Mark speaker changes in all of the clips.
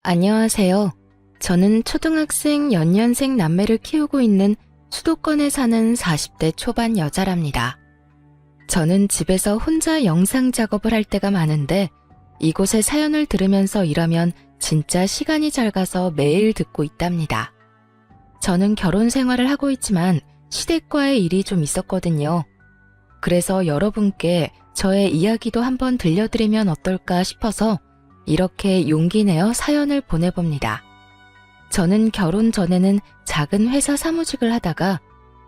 Speaker 1: 안녕하세요. 저는 초등학생 연년생 남매를 키우고 있는 수도권에 사는 40대 초반 여자랍니다. 저는 집에서 혼자 영상 작업을 할 때가 많은데 이곳의 사연을 들으면서 일하면 진짜 시간이 잘 가서 매일 듣고 있답니다. 저는 결혼 생활을 하고 있지만 시댁과의 일이 좀 있었거든요. 그래서 여러분께 저의 이야기도 한번 들려드리면 어떨까 싶어서 이렇게 용기 내어 사연을 보내봅니다. 저는 결혼 전에는 작은 회사 사무직을 하다가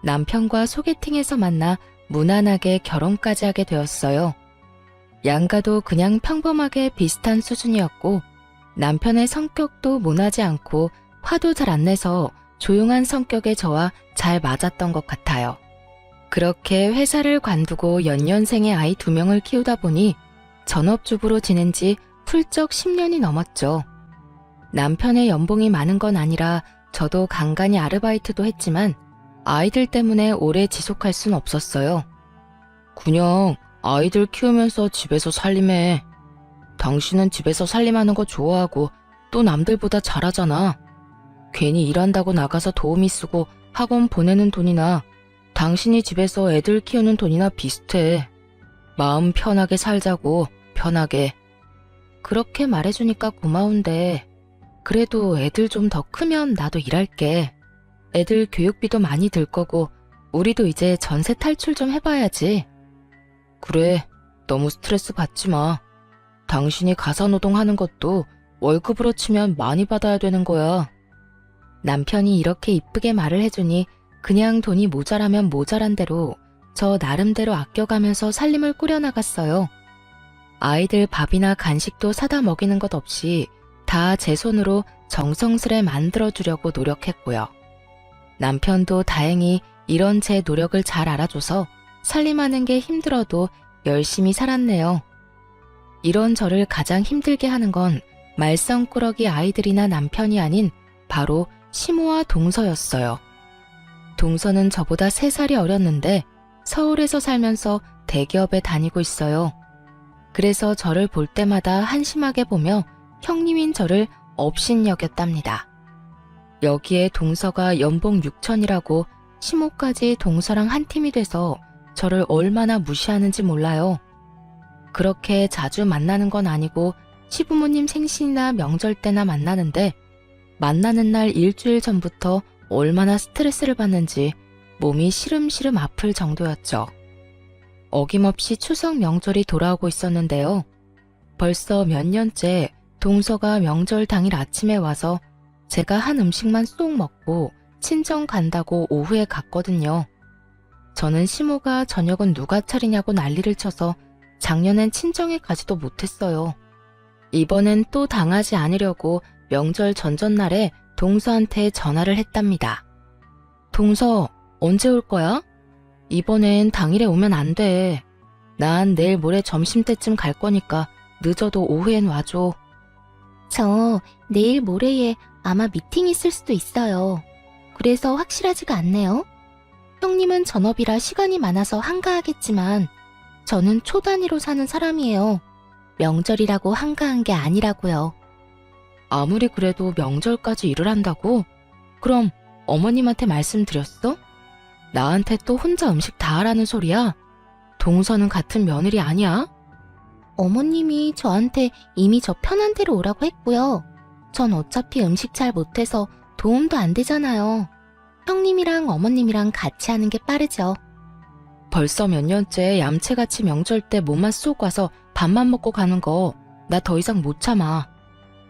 Speaker 1: 남편과 소개팅에서 만나 무난하게 결혼까지 하게 되었어요. 양가도 그냥 평범하게 비슷한 수준이었고 남편의 성격도 모나지 않고 화도 잘 안 내서 조용한 성격의 저와 잘 맞았던 것 같아요. 그렇게 회사를 관두고 연년생의 아이 2명을 키우다 보니 전업주부로 지낸 지 훌쩍 10년이 넘었죠. 남편의 연봉이 많은 건 아니라 저도 간간히 아르바이트도 했지만 아이들 때문에 오래 지속할 순 없었어요. 그냥 아이들 키우면서 집에서 살림해. 당신은 집에서 살림하는 거 좋아하고 또 남들보다 잘하잖아. 괜히 일한다고 나가서 도우미 쓰고 학원 보내는 돈이나 당신이 집에서 애들 키우는 돈이나 비슷해. 마음 편하게 살자고, 편하게. 그렇게 말해주니까 고마운데 그래도 애들 좀 더 크면 나도 일할게. 애들 교육비도 많이 들 거고 우리도 이제 전세 탈출 좀 해봐야지. 그래, 너무 스트레스 받지 마. 당신이 가사노동 하는 것도 월급으로 치면 많이 받아야 되는 거야. 남편이 이렇게 이쁘게 말을 해주니 그냥 돈이 모자라면 모자란 대로 저 나름대로 아껴가면서 살림을 꾸려나갔어요. 아이들 밥이나 간식도 사다 먹이는 것 없이 다 제 손으로 정성스레 만들어주려고 노력했고요. 남편도 다행히 이런 제 노력을 잘 알아줘서 살림하는 게 힘들어도 열심히 살았네요. 이런 저를 가장 힘들게 하는 건 말썽꾸러기 아이들이나 남편이 아닌 바로 시모와 동서였어요. 동서는 저보다 3살이 어렸는데 서울에서 살면서 대기업에 다니고 있어요. 그래서 저를 볼 때마다 한심하게 보며 형님인 저를 업신여겼답니다. 여기에 동서가 연봉 6천이라고 시모까지 동서랑 한 팀이 돼서 저를 얼마나 무시하는지 몰라요. 그렇게 자주 만나는 건 아니고 시부모님 생신이나 명절 때나 만나는데 만나는 날 일주일 전부터 얼마나 스트레스를 받는지 몸이 시름시름 아플 정도였죠. 어김없이 추석 명절이 돌아오고 있었는데요. 벌써 몇 년째 동서가 명절 당일 아침에 와서 제가 한 음식만 쏙 먹고 친정 간다고 오후에 갔거든요. 저는 시모가 저녁은 누가 차리냐고 난리를 쳐서 작년엔 친정에 가지도 못했어요. 이번엔 또 당하지 않으려고 명절 전전날에 동서한테 전화를 했답니다. 동서, 언제 올 거야? 이번엔 당일에 오면 안 돼. 난 내일 모레 점심때쯤 갈 거니까 늦어도 오후엔 와줘.
Speaker 2: 저 내일 모레에 아마 미팅 있을 수도 있어요. 그래서 확실하지가 않네요. 형님은 전업이라 시간이 많아서 한가하겠지만 저는 초 단위로 사는 사람이에요. 명절이라고 한가한 게 아니라고요.
Speaker 1: 아무리 그래도 명절까지 일을 한다고? 그럼 어머님한테 말씀드렸어? 나한테 또 혼자 음식 다 하라는 소리야? 동서는 같은 며느리 아니야?
Speaker 2: 어머님이 저한테 이미 저 편한 대로 오라고 했고요. 전 어차피 음식 잘 못해서 도움도 안 되잖아요. 형님이랑 어머님이랑 같이 하는 게 빠르죠.
Speaker 1: 벌써 몇 년째 얌체같이 명절 때 몸만 쏙 와서 밥만 먹고 가는 거 나 더 이상 못 참아.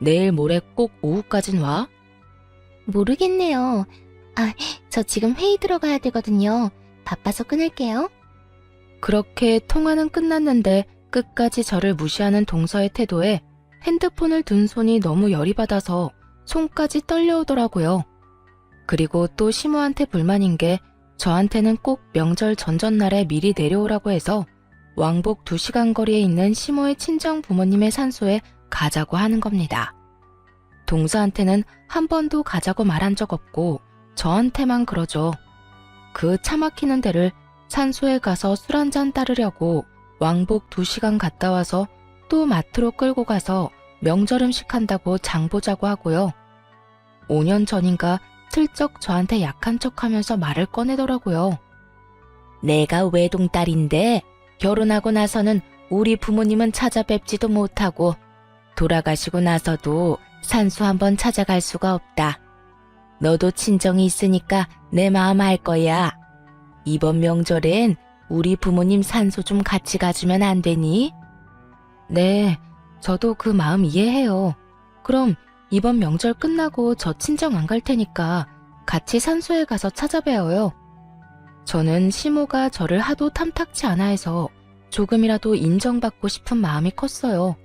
Speaker 1: 내일 모레 꼭 오후까진 와?
Speaker 2: 모르겠네요. 저 지금 회의 들어가야 되거든요. 바빠서 끊을게요.
Speaker 1: 그렇게 통화는 끝났는데 끝까지 저를 무시하는 동서의 태도에 핸드폰을 든 손이 너무 열이 받아서 손까지 떨려오더라고요. 그리고 또 시모한테 불만인 게 저한테는 꼭 명절 전전날에 미리 내려오라고 해서 왕복 2시간 거리에 있는 시모의 친정 부모님의 산소에 가자고 하는 겁니다. 동서한테는 한 번도 가자고 말한 적 없고 저한테만 그러죠. 그 차 막히는 데를 산소에 가서 술 한잔 따르려고 왕복 2시간 갔다 와서 또 마트로 끌고 가서 명절 음식 한다고 장 보자고 하고요. 5년 전인가 슬쩍 저한테 약한 척하면서 말을 꺼내더라고요. 내가 외동딸인데 결혼하고 나서는 우리 부모님은 찾아뵙지도 못하고 돌아가시고 나서도 산소 한번 찾아갈 수가 없다. 너도 친정이 있으니까 내 마음 알 거야. 이번 명절엔 우리 부모님 산소 좀 같이 가주면 안 되니? 네, 저도 그 마음 이해해요. 그럼 이번 명절 끝나고 저 친정 안 갈 테니까 같이 산소에 가서 찾아뵈어요. 저는 시모가 저를 하도 탐탁치 않아 해서 조금이라도 인정받고 싶은 마음이 컸어요.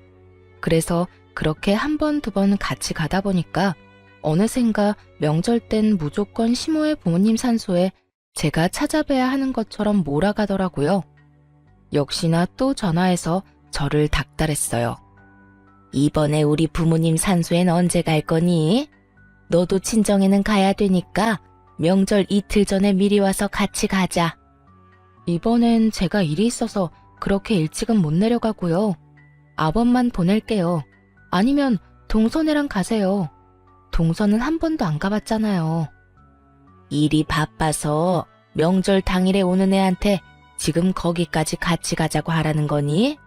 Speaker 1: 그래서 그렇게 한 번, 두 번 같이 가다 보니까 어느샌가 명절 땐 무조건 시모의 부모님 산소에 제가 찾아뵈야 하는 것처럼 몰아가더라고요. 역시나 또 전화해서 저를 닥달했어요. 이번에 우리 부모님 산소엔 언제 갈 거니? 너도 친정에는 가야 되니까 명절 이틀 전에 미리 와서 같이 가자. 이번엔 제가 일이 있어서 그렇게 일찍은 못 내려가고요. 아범만 보낼게요. 아니면 동선애랑 가세요. 동선은 한 번도 안 가봤잖아요. 일이 바빠서 명절 당일에 오는 애한테 지금 거기까지 같이 가자고 하라는 거니?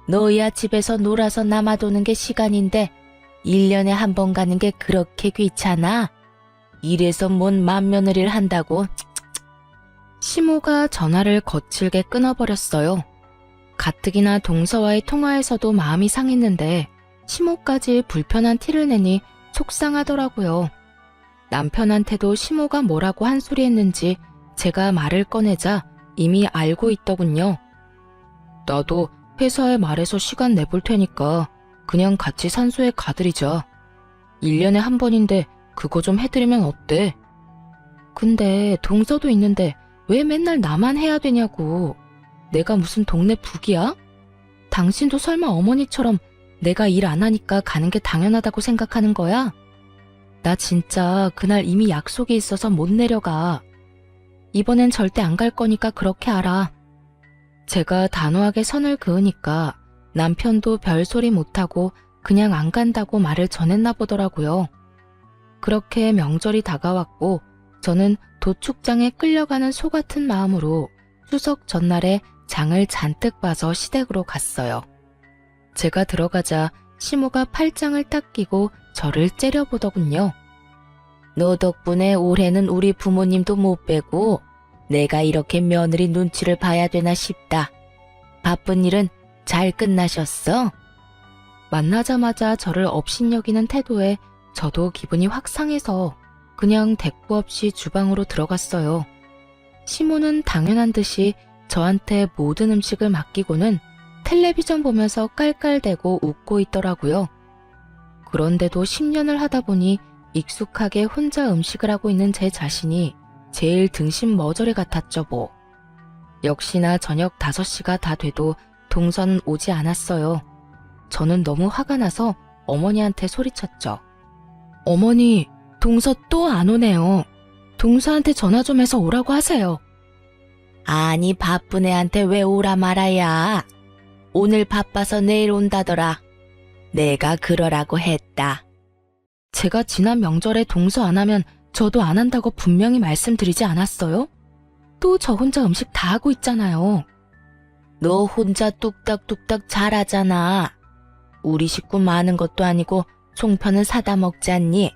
Speaker 1: 너야 집에서 놀아서 남아도는 게 시간인데 1년에 한 번 가는 게 그렇게 귀찮아? 이래서 뭔 맏며느리를 한다고? 시모가 전화를 거칠게 끊어버렸어요. 가뜩이나 동서와의 통화에서도 마음이 상했는데 시모까지 불편한 티를 내니 속상하더라고요. 남편한테도 시모가 뭐라고 한 소리 했는지 제가 말을 꺼내자 이미 알고 있더군요. 나도 회사에 말해서 시간 내볼 테니까 그냥 같이 산소에 가드리자. 1년에 한 번인데 그거 좀 해드리면 어때? 근데 동서도 있는데 왜 맨날 나만 해야 되냐고. 내가 무슨 동네 북이야? 당신도 설마 어머니처럼 내가 일 안 하니까 가는 게 당연하다고 생각하는 거야? 나 진짜 그날 이미 약속이 있어서 못 내려가. 이번엔 절대 안 갈 거니까 그렇게 알아. 제가 단호하게 선을 그으니까 남편도 별소리 못하고 그냥 안 간다고 말을 전했나 보더라고요. 그렇게 명절이 다가왔고 저는 도축장에 끌려가는 소 같은 마음으로 추석 전날에 장을 잔뜩 봐서 시댁으로 갔어요. 제가 들어가자 시모가 팔짱을 딱 끼고 저를 째려보더군요. 너 덕분에 올해는 우리 부모님도 못 뵈고 내가 이렇게 며느리 눈치를 봐야 되나 싶다. 바쁜 일은 잘 끝나셨어? 만나자마자 저를 업신여기는 태도에 저도 기분이 확 상해서 그냥 대꾸 없이 주방으로 들어갔어요. 시모는 당연한 듯이 저한테 모든 음식을 맡기고는 텔레비전 보면서 깔깔대고 웃고 있더라고요. 그런데도 10년을 하다 보니 익숙하게 혼자 음식을 하고 있는 제 자신이 제일 등신 머저리 같았죠 뭐. 역시나 저녁 5시가 다 돼도 동선 오지 않았어요. 저는 너무 화가 나서 어머니한테 소리쳤죠. 어머니, 동서 또 안 오네요. 동서한테 전화 좀 해서 오라고 하세요. 아니 바쁜 애한테 왜 오라 말아야. 오늘 바빠서 내일 온다더라. 내가 그러라고 했다. 제가 지난 명절에 동서 안 하면 저도 안 한다고 분명히 말씀드리지 않았어요? 또 저 혼자 음식 다 하고 있잖아요. 너 혼자 뚝딱뚝딱 잘하잖아. 우리 식구 많은 것도 아니고 송편은 사다 먹지 않니?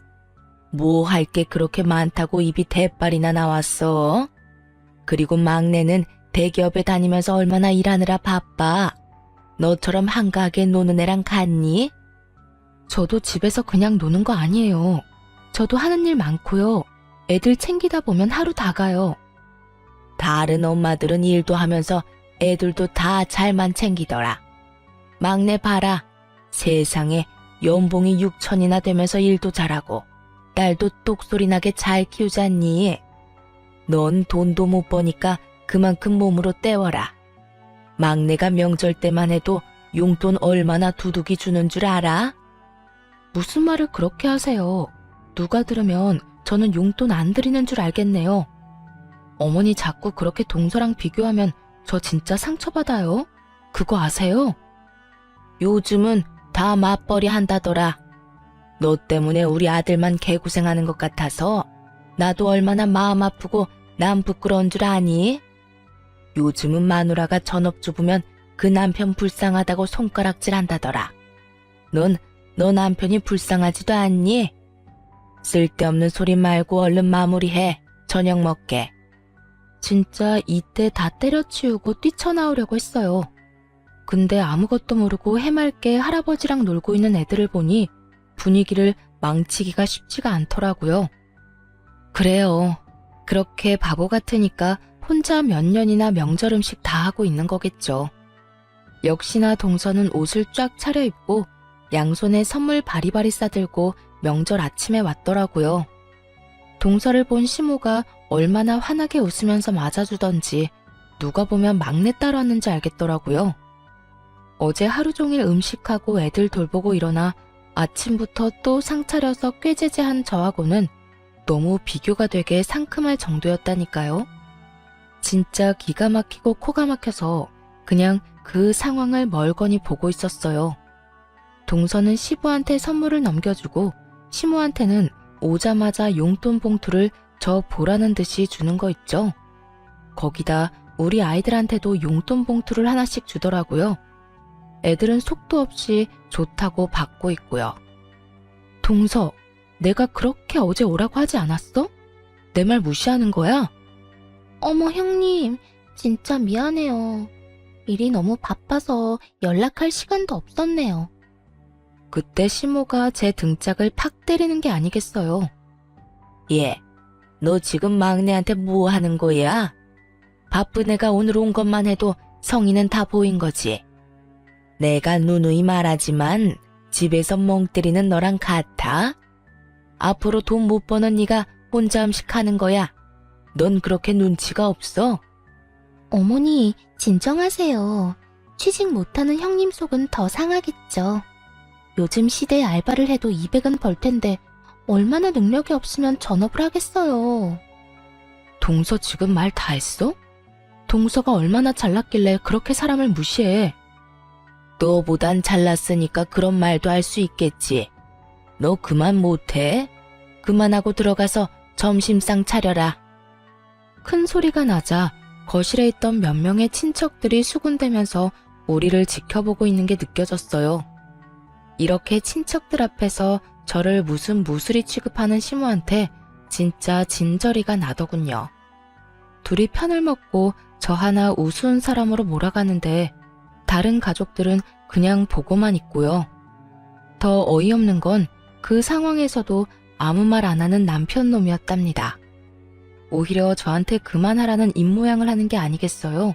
Speaker 1: 뭐 할 게 그렇게 많다고 입이 대빨이나 나왔어? 그리고 막내는 대기업에 다니면서 얼마나 일하느라 바빠. 너처럼 한가하게 노는 애랑 같니? 저도 집에서 그냥 노는 거 아니에요. 저도 하는 일 많고요. 애들 챙기다 보면 하루 다 가요. 다른 엄마들은 일도 하면서 애들도 다 잘만 챙기더라. 막내 봐라. 세상에 연봉이 6천이나 되면서 일도 잘하고 딸도 똑소리 나게 잘 키우잖니. 넌 돈도 못 버니까 그만큼 몸으로 때워라. 막내가 명절 때만 해도 용돈 얼마나 두둑이 주는 줄 알아? 무슨 말을 그렇게 하세요? 누가 들으면 저는 용돈 안 드리는 줄 알겠네요. 어머니 자꾸 그렇게 동서랑 비교하면 저 진짜 상처받아요. 그거 아세요? 요즘은 다 맞벌이 한다더라. 너 때문에 우리 아들만 개고생하는 것 같아서 나도 얼마나 마음 아프고 남 부끄러운 줄 아니? 요즘은 마누라가 전업주부면 그 남편 불쌍하다고 손가락질 한다더라. 너 남편이 불쌍하지도 않니? 쓸데없는 소리 말고 얼른 마무리해. 저녁 먹게. 진짜 이때 다 때려치우고 뛰쳐나오려고 했어요. 근데 아무것도 모르고 해맑게 할아버지랑 놀고 있는 애들을 보니 분위기를 망치기가 쉽지가 않더라고요. 그래요. 그렇게 바보 같으니까 혼자 몇 년이나 명절 음식 다 하고 있는 거겠죠. 역시나 동서는 옷을 쫙 차려입고 양손에 선물 바리바리 싸들고 명절 아침에 왔더라고요. 동서를 본 시모가 얼마나 환하게 웃으면서 맞아주던지 누가 보면 막내딸 왔는지 알겠더라고요. 어제 하루 종일 음식하고 애들 돌보고 일어나 아침부터 또 상 차려서 꾀죄죄한 저하고는 너무 비교가 되게 상큼할 정도였다니까요. 진짜 기가 막히고 코가 막혀서 그냥 그 상황을 멀거니 보고 있었어요. 동서는 시부한테 선물을 넘겨주고 시모한테는 오자마자 용돈 봉투를 저 보라는 듯이 주는 거 있죠. 거기다 우리 아이들한테도 용돈 봉투를 하나씩 주더라고요. 애들은 속도 없이 좋다고 받고 있고요. 동서, 내가 그렇게 어제 오라고 하지 않았어? 내 말 무시하는 거야?
Speaker 2: 어머, 형님, 진짜 미안해요. 일이 너무 바빠서 연락할 시간도 없었네요.
Speaker 1: 그때 시모가 제 등짝을 팍 때리는 게 아니겠어요. 예, 너 지금 막내한테 뭐 하는 거야? 바쁜 애가 오늘 온 것만 해도 성의는 다 보인 거지. 내가 누누이 말하지만 집에서 멍 때리는 너랑 같아? 앞으로 돈 못 버는 네가 혼자 음식하는 거야. 넌 그렇게 눈치가 없어?
Speaker 2: 어머니, 진정하세요. 취직 못하는 형님 속은 더 상하겠죠. 요즘 시대에 알바를 해도 200은 벌 텐데 얼마나 능력이 없으면 전업을 하겠어요.
Speaker 1: 동서 지금 말 다 했어? 동서가 얼마나 잘났길래 그렇게 사람을 무시해? 너보단 잘났으니까 그런 말도 할 수 있겠지. 너 그만 못해? 그만하고 들어가서 점심상 차려라. 큰 소리가 나자 거실에 있던 몇 명의 친척들이 수군대면서 우리를 지켜보고 있는 게 느껴졌어요. 이렇게 친척들 앞에서 저를 무슨 무수리 취급하는 시모한테 진짜 진저리가 나더군요. 둘이 편을 먹고 저 하나 우스운 사람으로 몰아가는데 다른 가족들은 그냥 보고만 있고요. 더 어이없는 건 그 상황에서도 아무 말 안 하는 남편 놈이었답니다. 오히려 저한테 그만하라는 입모양을 하는 게 아니겠어요.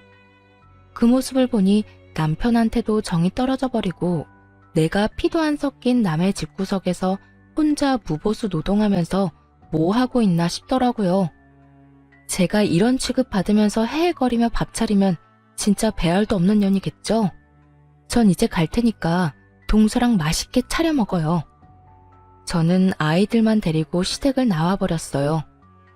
Speaker 1: 그 모습을 보니 남편한테도 정이 떨어져 버리고 내가 피도 안 섞인 남의 집구석에서 혼자 무보수 노동하면서 뭐 하고 있나 싶더라고요. 제가 이런 취급 받으면서 헤헤거리며 밥 차리면 진짜 배알도 없는 년이겠죠? 전 이제 갈 테니까 동서랑 맛있게 차려 먹어요. 저는 아이들만 데리고 시댁을 나와버렸어요.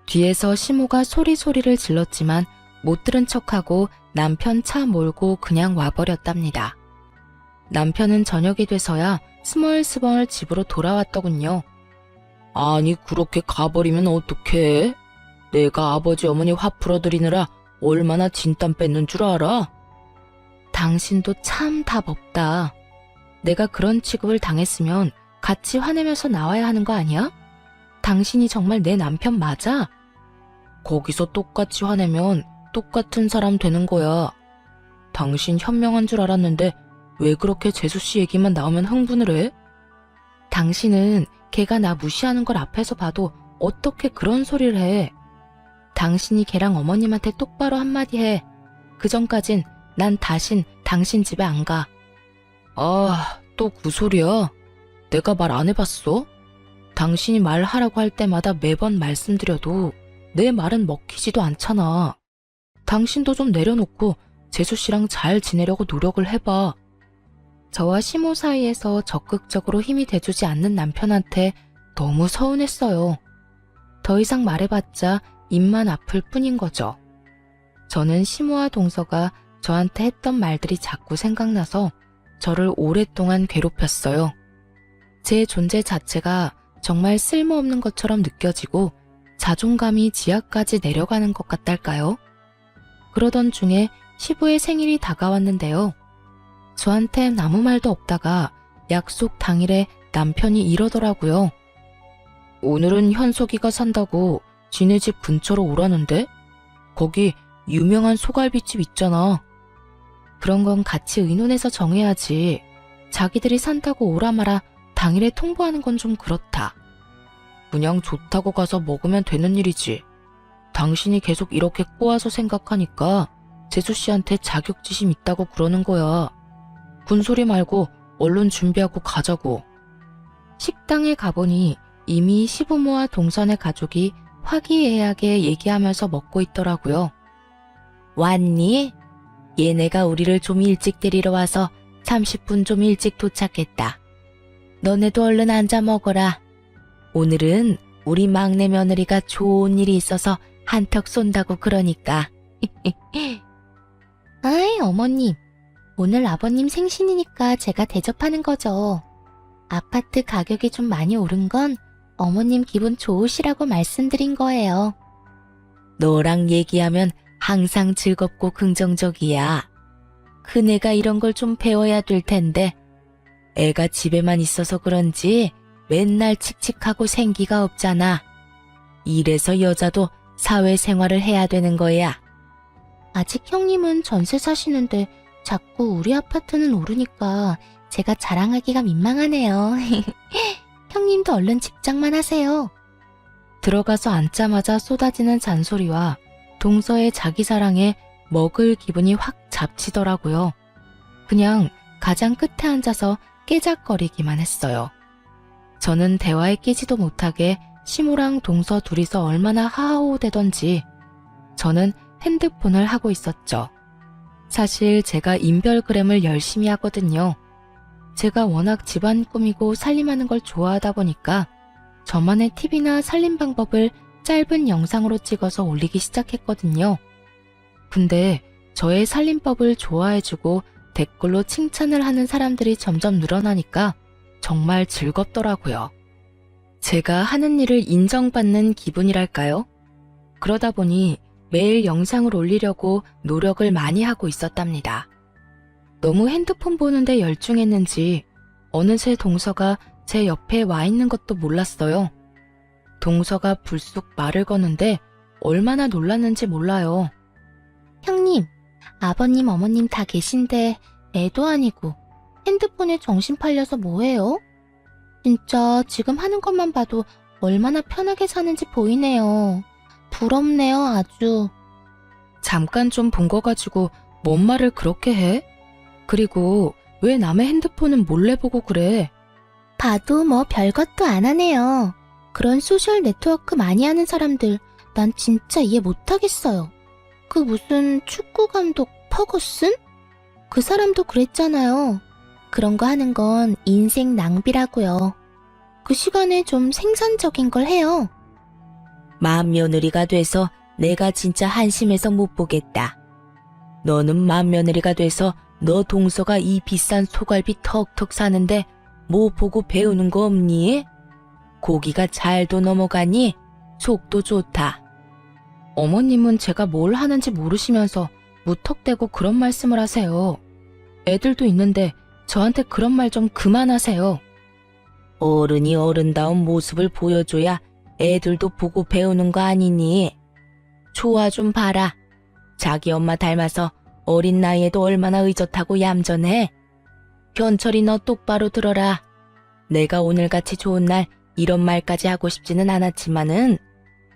Speaker 1: 뒤에서 시모가 소리소리를 질렀지만 못 들은 척하고 남편 차 몰고 그냥 와버렸답니다. 남편은 저녁이 돼서야 스멀스멀 집으로 돌아왔더군요. 아니 그렇게 가버리면 어떡해? 내가 아버지 어머니 화 풀어드리느라 얼마나 진땀 뺐는 줄 알아? 당신도 참 답 없다. 내가 그런 취급을 당했으면 같이 화내면서 나와야 하는 거 아니야? 당신이 정말 내 남편 맞아? 거기서 똑같이 화내면 똑같은 사람 되는 거야. 당신 현명한 줄 알았는데 왜 그렇게 재수씨 얘기만 나오면 흥분을 해? 당신은 걔가 나 무시하는 걸 앞에서 봐도 어떻게 그런 소리를 해? 당신이 걔랑 어머님한테 똑바로 한마디 해. 그 전까진 난 다신 당신 집에 안 가. 아, 또 그 소리야? 내가 말 안 해봤어? 당신이 말하라고 할 때마다 매번 말씀드려도 내 말은 먹히지도 않잖아. 당신도 좀 내려놓고 재수씨랑 잘 지내려고 노력을 해봐. 저와 시모 사이에서 적극적으로 힘이 돼주지 않는 남편한테 너무 서운했어요. 더 이상 말해봤자 입만 아플 뿐인 거죠. 저는 시모와 동서가 저한테 했던 말들이 자꾸 생각나서 저를 오랫동안 괴롭혔어요. 제 존재 자체가 정말 쓸모없는 것처럼 느껴지고 자존감이 지하까지 내려가는 것 같달까요? 그러던 중에 시부의 생일이 다가왔는데요. 저한텐 아무 말도 없다가 약속 당일에 남편이 이러더라고요. 오늘은 현석이가 산다고 지네 집 근처로 오라는데? 거기 유명한 소갈비집 있잖아. 그런 건 같이 의논해서 정해야지. 자기들이 산다고 오라 마라 당일에 통보하는 건 좀 그렇다. 그냥 좋다고 가서 먹으면 되는 일이지. 당신이 계속 이렇게 꼬아서 생각하니까 재수씨한테 자격지심 있다고 그러는 거야. 군소리 말고 얼른 준비하고 가자고. 식당에 가보니 이미 시부모와 동선의 가족이 화기애애하게 얘기하면서 먹고 있더라고요. 왔니? 얘네가 우리를 좀 일찍 데리러 와서 30분 좀 일찍 도착했다. 너네도 얼른 앉아 먹어라. 오늘은 우리 막내 며느리가 좋은 일이 있어서 한턱 쏜다고 그러니까.
Speaker 2: 아이, 어머님. 오늘 아버님 생신이니까 제가 대접하는 거죠. 아파트 가격이 좀 많이 오른 건 어머님 기분 좋으시라고 말씀드린 거예요.
Speaker 1: 너랑 얘기하면 항상 즐겁고 긍정적이야. 큰애가 이런 걸 좀 배워야 될 텐데 애가 집에만 있어서 그런지 맨날 칙칙하고 생기가 없잖아. 이래서 여자도 사회생활을 해야 되는 거야.
Speaker 2: 아직 형님은 전세 사시는데 자꾸 우리 아파트는 오르니까 제가 자랑하기가 민망하네요. 형님도 얼른 집장만 하세요.
Speaker 1: 들어가서 앉자마자 쏟아지는 잔소리와 동서의 자기 사랑에 먹을 기분이 확 잡치더라고요. 그냥 가장 끝에 앉아서 깨작거리기만 했어요. 저는 대화에 끼지도 못하게 시모랑 동서 둘이서 얼마나 하하호대던지 저는 핸드폰을 하고 있었죠. 사실 제가 인별그램을 열심히 하거든요. 제가 워낙 집안 꾸미고 살림하는 걸 좋아하다 보니까 저만의 팁이나 살림 방법을 짧은 영상으로 찍어서 올리기 시작했거든요. 근데 저의 살림법을 좋아해주고 댓글로 칭찬을 하는 사람들이 점점 늘어나니까 정말 즐겁더라고요. 제가 하는 일을 인정받는 기분이랄까요? 그러다 보니 매일 영상을 올리려고 노력을 많이 하고 있었답니다. 너무 핸드폰 보는데 열중했는지 어느새 동서가 제 옆에 와 있는 것도 몰랐어요. 동서가 불쑥 말을 거는데 얼마나 놀랐는지 몰라요.
Speaker 2: 형님, 아버님, 어머님 다 계신데 애도 아니고 핸드폰에 정신 팔려서 뭐해요? 진짜 지금 하는 것만 봐도 얼마나 편하게 사는지 보이네요. 부럽네요, 아주.
Speaker 1: 잠깐 좀 본 거 가지고 뭔 말을 그렇게 해? 그리고 왜 남의 핸드폰은 몰래 보고 그래?
Speaker 2: 봐도 뭐 별것도 안 하네요. 그런 소셜 네트워크 많이 하는 사람들 난 진짜 이해 못하겠어요. 그 무슨 축구 감독 퍼거슨? 그 사람도 그랬잖아요. 그런 거 하는 건 인생 낭비라고요. 그 시간에 좀 생산적인 걸 해요.
Speaker 1: 맏며느리가 돼서 내가 진짜 한심해서 못 보겠다. 너는 맏며느리가 돼서 너 동서가 이 비싼 소갈비 턱턱 사는데 뭐 보고 배우는 거 없니? 고기가 잘도 넘어가니? 속도 좋다. 어머님은 제가 뭘 하는지 모르시면서 무턱대고 그런 말씀을 하세요. 애들도 있는데 저한테 그런 말 좀 그만하세요. 어른이 어른다운 모습을 보여줘야 애들도 보고 배우는 거 아니니? 좋아 좀 봐라. 자기 엄마 닮아서 어린 나이에도 얼마나 의젓하고 얌전해. 현철이 너 똑바로 들어라. 내가 오늘같이 좋은 날 이런 말까지 하고 싶지는 않았지만은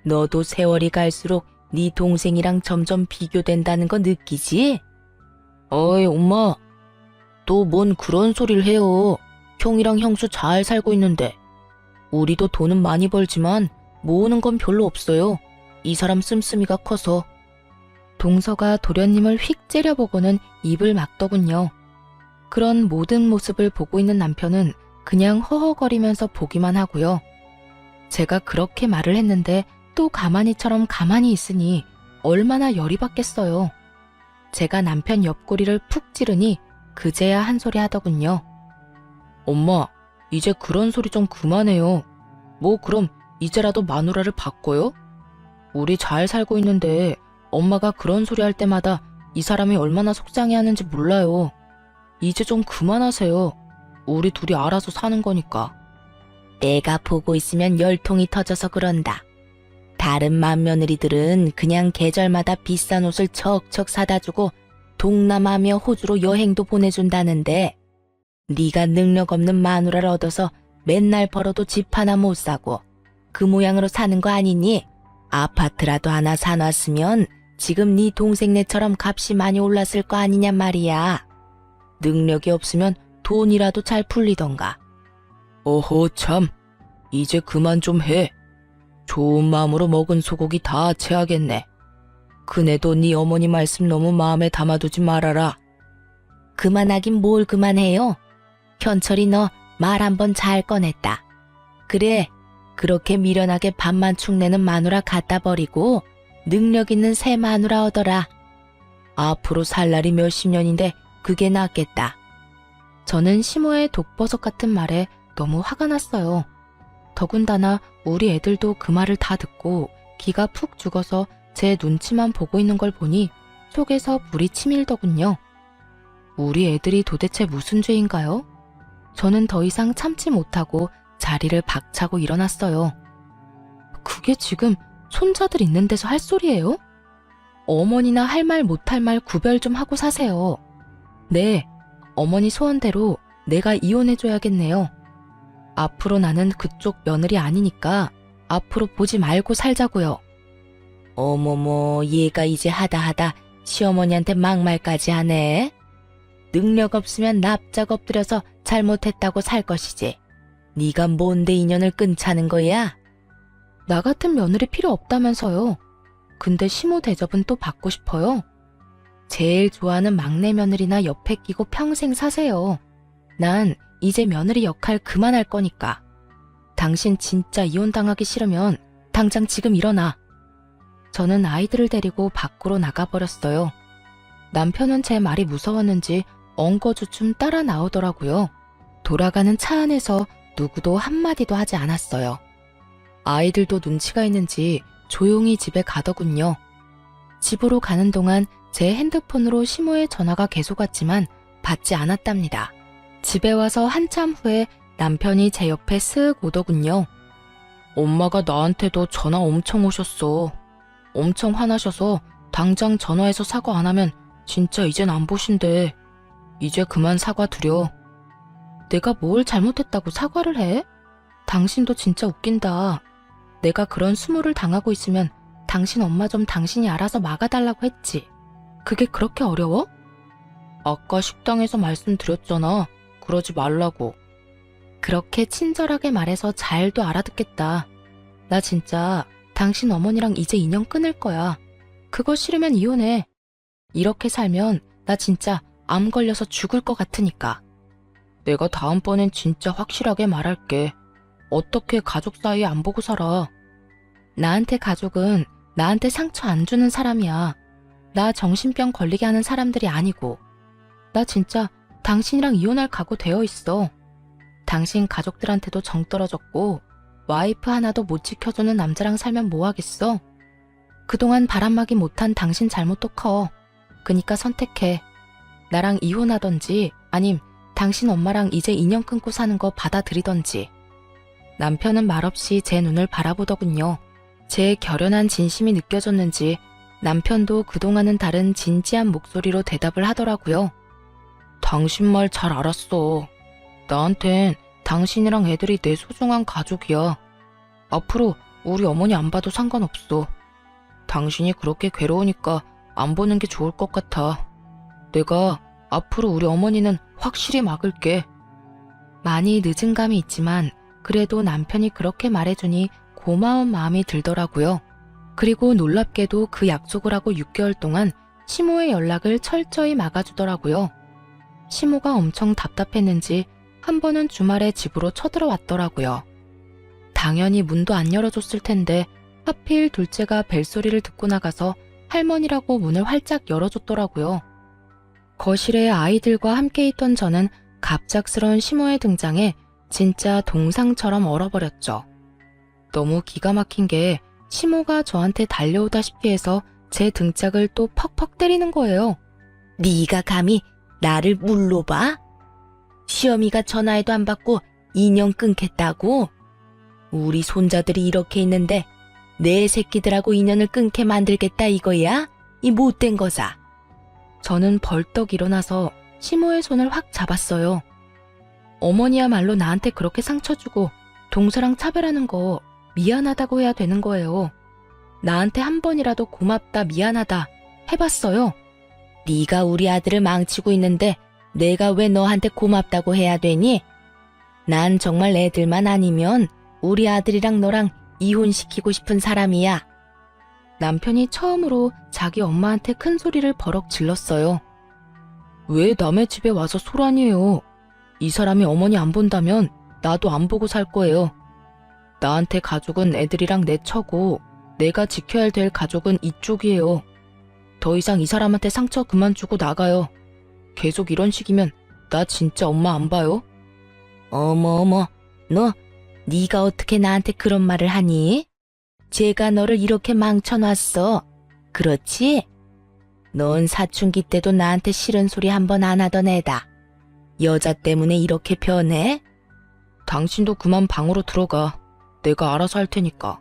Speaker 1: 너도 세월이 갈수록 네 동생이랑 점점 비교된다는 거 느끼지? 어이 엄마, 또 뭔 그런 소리를 해요. 형이랑 형수 잘 살고 있는데. 우리도 돈은 많이 벌지만 모으는 건 별로 없어요. 이 사람 씀씀이가 커서. 동서가 도련님을 휙 째려보고는 입을 막더군요. 그런 모든 모습을 보고 있는 남편은 그냥 허허거리면서 보기만 하고요. 제가 그렇게 말을 했는데 또 가만히처럼 가만히 있으니 얼마나 열이 받겠어요. 제가 남편 옆구리를 푹 찌르니 그제야 한 소리 하더군요. 엄마, 이제 그런 소리 좀 그만해요. 뭐 그럼 이제라도 마누라를 바꿔요? 우리 잘 살고 있는데 엄마가 그런 소리 할 때마다 이 사람이 얼마나 속상해하는지 몰라요. 이제 좀 그만하세요. 우리 둘이 알아서 사는 거니까. 내가 보고 있으면 열통이 터져서 그런다. 다른 맏며느리들은 그냥 계절마다 비싼 옷을 척척 사다 주고 동남아며 호주로 여행도 보내준다는데 네가 능력 없는 마누라를 얻어서 맨날 벌어도 집 하나 못 사고 그 모양으로 사는 거 아니니? 아파트라도 하나 사놨으면 지금 네 동생네처럼 값이 많이 올랐을 거 아니냔 말이야. 능력이 없으면 돈이라도 잘 풀리던가. 어허 참, 이제 그만 좀 해. 좋은 마음으로 먹은 소고기 다 채하겠네. 그네도 네 어머니 말씀 너무 마음에 담아두지 말아라. 그만하긴 뭘 그만해요. 현철이 너 말 한번 잘 꺼냈다. 그래, 그렇게 미련하게 밥만 축내는 마누라 갖다 버리고 능력 있는 새 마누라 얻어라. 앞으로 살 날이 몇십 년인데 그게 낫겠다. 저는 시모의 독버섯 같은 말에 너무 화가 났어요. 더군다나 우리 애들도 그 말을 다 듣고 기가 푹 죽어서 제 눈치만 보고 있는 걸 보니 속에서 불이 치밀더군요. 우리 애들이 도대체 무슨 죄인가요? 저는 더 이상 참지 못하고 자리를 박차고 일어났어요. 그게 지금 손자들 있는 데서 할 소리예요? 어머니나 할 말 못할 말 구별 좀 하고 사세요. 네, 어머니 소원대로 내가 이혼해줘야겠네요. 앞으로 나는 그쪽 며느리 아니니까 앞으로 보지 말고 살자고요. 어머머, 얘가 이제 하다 시어머니한테 막말까지 하네. 능력 없으면 납작 엎드려서 잘못했다고 살 것이지. 네가 뭔데 인연을 끊자는 거야? 나 같은 며느리 필요 없다면서요. 근데 시모 대접은 또 받고 싶어요. 제일 좋아하는 막내 며느리나 옆에 끼고 평생 사세요. 난 이제 며느리 역할 그만할 거니까. 당신 진짜 이혼당하기 싫으면 당장 지금 일어나. 저는 아이들을 데리고 밖으로 나가버렸어요. 남편은 제 말이 무서웠는지 엉거주춤 따라 나오더라고요. 돌아가는 차 안에서 누구도 한마디도 하지 않았어요. 아이들도 눈치가 있는지 조용히 집에 가더군요. 집으로 가는 동안 제 핸드폰으로 시모의 전화가 계속 왔지만 받지 않았답니다. 집에 와서 한참 후에 남편이 제 옆에 쓱 오더군요. 엄마가 나한테도 전화 엄청 오셨어. 엄청 화나셔서 당장 전화해서 사과 안 하면 진짜 이젠 안 보신대. 이제 그만 사과드려. 내가 뭘 잘못했다고 사과를 해? 당신도 진짜 웃긴다. 내가 그런 수모를 당하고 있으면 당신 엄마 좀 당신이 알아서 막아달라고 했지. 그게 그렇게 어려워? 아까 식당에서 말씀드렸잖아. 그러지 말라고. 그렇게 친절하게 말해서 잘도 알아듣겠다. 나 진짜 당신 어머니랑 이제 인연 끊을 거야. 그거 싫으면 이혼해. 이렇게 살면 나 진짜 암 걸려서 죽을 것 같으니까. 내가 다음번엔 진짜 확실하게 말할게. 어떻게 가족 사이에 안 보고 살아. 나한테 가족은 나한테 상처 안 주는 사람이야. 나 정신병 걸리게 하는 사람들이 아니고. 나 진짜 당신이랑 이혼할 각오 되어 있어. 당신 가족들한테도 정 떨어졌고 와이프 하나도 못 지켜주는 남자랑 살면 뭐 하겠어? 그동안 바람막이 못한 당신 잘못도 커. 그니까 선택해. 나랑 이혼하던지 아님 당신 엄마랑 이제 인연 끊고 사는 거 받아들이던지. 남편은 말없이 제 눈을 바라보더군요. 제 결연한 진심이 느껴졌는지 남편도 그동안은 다른 진지한 목소리로 대답을 하더라고요. 당신 말 잘 알았어. 나한텐 당신이랑 애들이 내 소중한 가족이야. 앞으로 우리 어머니 안 봐도 상관없어. 당신이 그렇게 괴로우니까 안 보는 게 좋을 것 같아. 내가 앞으로 우리 어머니는 확실히 막을게. 많이 늦은 감이 있지만 그래도 남편이 그렇게 말해주니 고마운 마음이 들더라고요. 그리고 놀랍게도 그 약속을 하고 6개월 동안 시모의 연락을 철저히 막아주더라고요. 시모가 엄청 답답했는지 한 번은 주말에 집으로 쳐들어왔더라고요. 당연히 문도 안 열어줬을 텐데 하필 둘째가 벨소리를 듣고 나가서 할머니라고 문을 활짝 열어줬더라고요. 거실에 아이들과 함께 있던 저는 갑작스러운 시모의 등장에 진짜 동상처럼 얼어버렸죠. 너무 기가 막힌 게 시모가 저한테 달려오다시피 해서 제 등짝을 또 퍽퍽 때리는 거예요. 네가 감히 나를 물로 봐? 시어미가 전화해도 안 받고 인연 끊겠다고? 우리 손자들이 이렇게 있는데 내 새끼들하고 인연을 끊게 만들겠다 이거야? 이 못된 거사. 저는 벌떡 일어나서 시모의 손을 확 잡았어요. 어머니야말로 나한테 그렇게 상처 주고 동서랑 차별하는 거 미안하다고 해야 되는 거예요. 나한테 한 번이라도 고맙다 미안하다 해봤어요. 네가 우리 아들을 망치고 있는데 내가 왜 너한테 고맙다고 해야 되니? 난 정말 애들만 아니면 우리 아들이랑 너랑 이혼시키고 싶은 사람이야. 남편이 처음으로 자기 엄마한테 큰 소리를 버럭 질렀어요. 왜 남의 집에 와서 소란이에요? 이 사람이 어머니 안 본다면 나도 안 보고 살 거예요. 나한테 가족은 애들이랑 내 처고 내가 지켜야 될 가족은 이쪽이에요. 더 이상 이 사람한테 상처 그만 주고 나가요. 계속 이런 식이면 나 진짜 엄마 안 봐요. 어머, 네가 어떻게 나한테 그런 말을 하니? 제가 너를 이렇게 망쳐놨어. 그렇지? 넌 사춘기 때도 나한테 싫은 소리 한 번 안 하던 애다. 여자 때문에 이렇게 변해? 당신도 그만 방으로 들어가. 내가 알아서 할 테니까.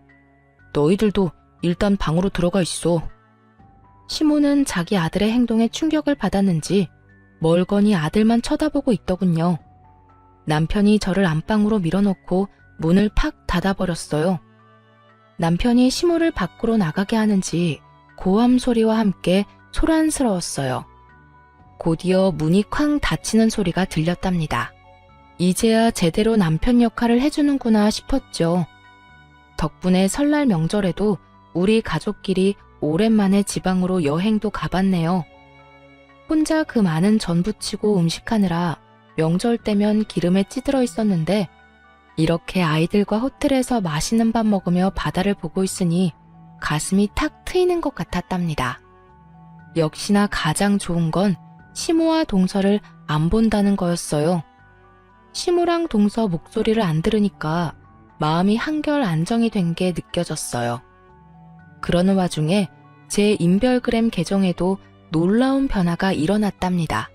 Speaker 1: 너희들도 일단 방으로 들어가 있어. 시모는 자기 아들의 행동에 충격을 받았는지 멀거니 아들만 쳐다보고 있더군요. 남편이 저를 안방으로 밀어넣고 문을 팍 닫아버렸어요. 남편이 시모를 밖으로 나가게 하는지 고함 소리와 함께 소란스러웠어요. 곧이어 문이 쾅 닫히는 소리가 들렸답니다. 이제야 제대로 남편 역할을 해주는구나 싶었죠. 덕분에 설날 명절에도 우리 가족끼리 오랜만에 지방으로 여행도 가봤네요. 혼자 그 많은 전 부치고 음식하느라 명절 때면 기름에 찌들어 있었는데 이렇게 아이들과 호텔에서 맛있는 밥 먹으며 바다를 보고 있으니 가슴이 탁 트이는 것 같았답니다. 역시나 가장 좋은 건 시모와 동서를 안 본다는 거였어요. 시모랑 동서 목소리를 안 들으니까 마음이 한결 안정이 된 게 느껴졌어요. 그러는 와중에 제 인별그램 계정에도 놀라운 변화가 일어났답니다.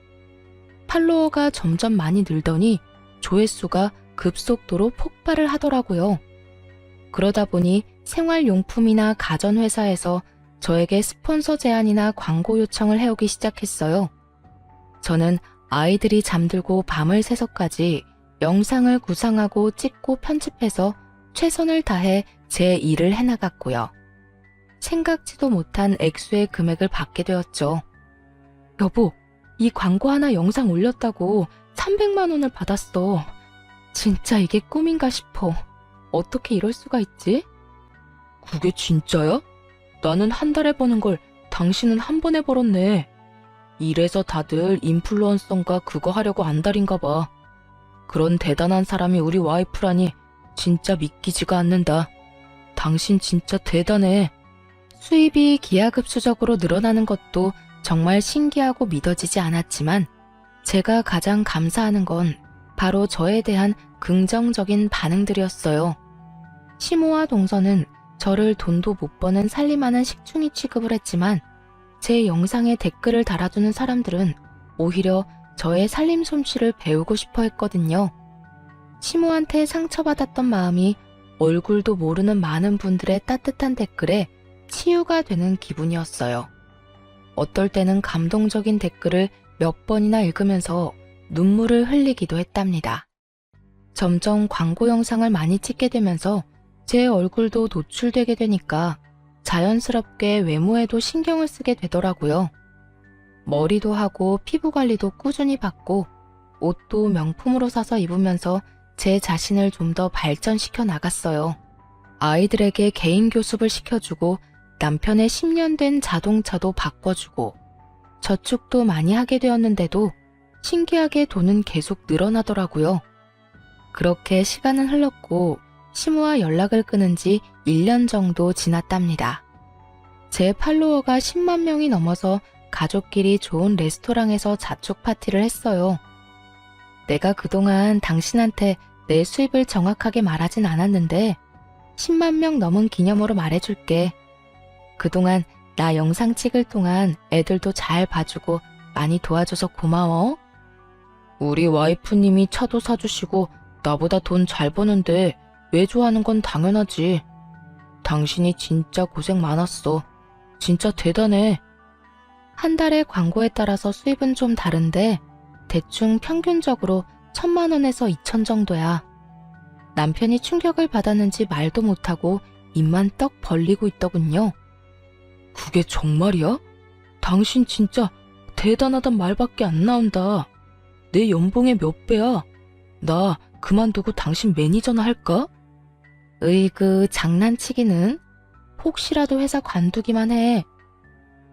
Speaker 1: 팔로워가 점점 많이 늘더니 조회수가 급속도로 폭발을 하더라고요. 그러다 보니 생활용품이나 가전회사에서 저에게 스폰서 제안이나 광고 요청을 해오기 시작했어요. 저는 아이들이 잠들고 밤을 새서까지 영상을 구상하고 찍고 편집해서 최선을 다해 제 일을 해나갔고요. 생각지도 못한 액수의 금액을 받게 되었죠. 여보, 이 광고 하나 영상 올렸다고 300만 원을 받았어. 진짜 이게 꿈인가 싶어. 어떻게 이럴 수가 있지? 그게 진짜야? 나는 한 달에 버는 걸 당신은 한 번에 벌었네. 이래서 다들 인플루언서인가 그거 하려고 안달인가 봐. 그런 대단한 사람이 우리 와이프라니 진짜 믿기지가 않는다. 당신 진짜 대단해. 수입이 기하급수적으로 늘어나는 것도 정말 신기하고 믿어지지 않았지만 제가 가장 감사하는 건 바로 저에 대한 긍정적인 반응들이었어요. 시모와 동서는 저를 돈도 못 버는 살림하는 식충이 취급을 했지만 제 영상에 댓글을 달아주는 사람들은 오히려 저의 살림 솜씨를 배우고 싶어 했거든요. 시모한테 상처받았던 마음이 얼굴도 모르는 많은 분들의 따뜻한 댓글에 치유가 되는 기분이었어요. 어떨 때는 감동적인 댓글을 몇 번이나 읽으면서 눈물을 흘리기도 했답니다. 점점 광고 영상을 많이 찍게 되면서 제 얼굴도 노출되게 되니까 자연스럽게 외모에도 신경을 쓰게 되더라고요. 머리도 하고 피부 관리도 꾸준히 받고 옷도 명품으로 사서 입으면서 제 자신을 좀 더 발전시켜 나갔어요. 아이들에게 개인 교습을 시켜주고 남편의 10년 된 자동차도 바꿔주고 저축도 많이 하게 되었는데도 신기하게 돈은 계속 늘어나더라고요. 그렇게 시간은 흘렀고 시모와 연락을 끊은 지 1년 정도 지났답니다. 제 팔로워가 10만 명이 넘어서 가족끼리 좋은 레스토랑에서 자축 파티를 했어요. 내가 그동안 당신한테 내 수입을 정확하게 말하진 않았는데 10만 명 넘은 기념으로 말해줄게. 그동안 나 영상 찍을 동안 애들도 잘 봐주고 많이 도와줘서 고마워. 우리 와이프님이 차도 사주시고 나보다 돈 잘 버는데 왜 좋아하는 건 당연하지. 당신이 진짜 고생 많았어. 진짜 대단해. 한 달에 광고에 따라서 수입은 좀 다른데 대충 평균적으로 1,000만 원에서 2천 정도야. 남편이 충격을 받았는지 말도 못하고 입만 떡 벌리고 있더군요. 그게 정말이야? 당신 진짜 대단하단 말밖에 안 나온다. 내 연봉의 몇 배야? 나 그만두고 당신 매니저나 할까? 으이그 장난치기는. 혹시라도 회사 관두기만 해.